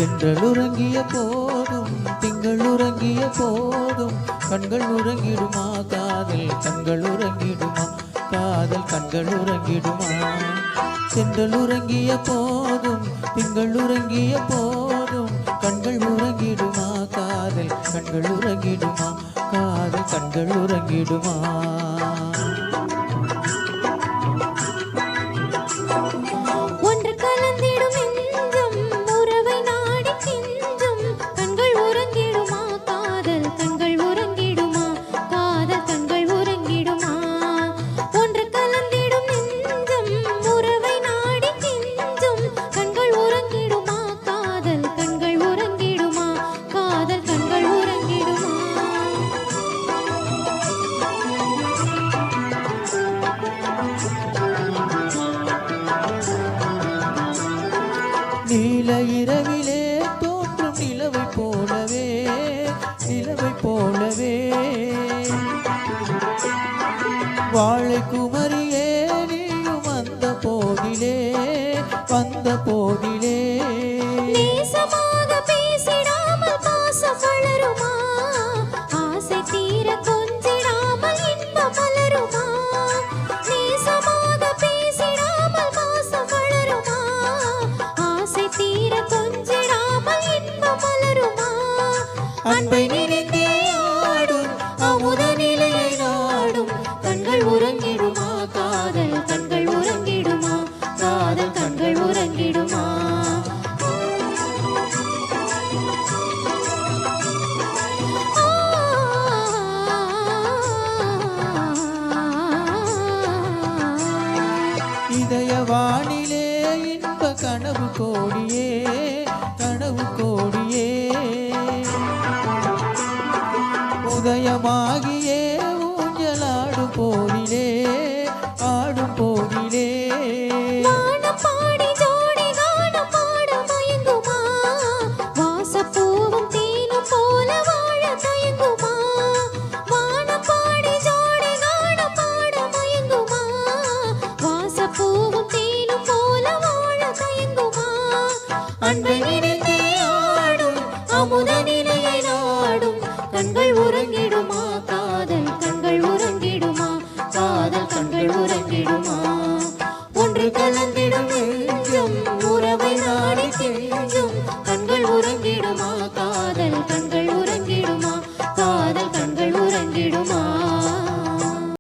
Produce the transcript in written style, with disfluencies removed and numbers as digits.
திங்கள் உறங்கிய போதும் திங்கள் உறங்கிய போதும் கண்கள் உறங்கிடுமா காதல் கண்கள் உறங்கிடுமா காதல் கண்கள் உறங்கிடுமா திங்கள் உறங்கிய போதும் திங்கள் உறங்கிய போதும் கண்கள் உறங்கிடுமா காதல் கண்கள் உறங்கிடுமா காதல் கண்கள் உறங்கிடுமா நீல இரவிலே தோன்றும் நிலவை போலவே நிலவை போலவே வாழை குமரியே நீயும் வந்த போதிலே வந்த போதிலே அன்பை நினைத்தே ஆடும் அமுத நிலையை நாடும் கண்கள் உறங்கிடுமா காதல் கண்கள் உறங்கிடுமா காதல் கண்கள் உறங்கிடுமா இதய வானிலே இன்ப கனவு கோடியே கனவு கோடியே உதயமாகியே ஊஞ்சலாடும் போதிலே ஆடும் போதிலே அன்பை நினைத்தே ஆடும் அமுத நிலையை நாடும் கண்கள் உறங்கிடுமா காதல் கண்கள் உறங்கிடுமா காதல் கண்கள் உறங்கிடுமா ஒன்று கலந்திடும் நெஞ்சம் உறவை நாடி கெஞ்சும் கண்கள் உறங்கிடுமா காதல் கண்கள் உறங்கிடுமா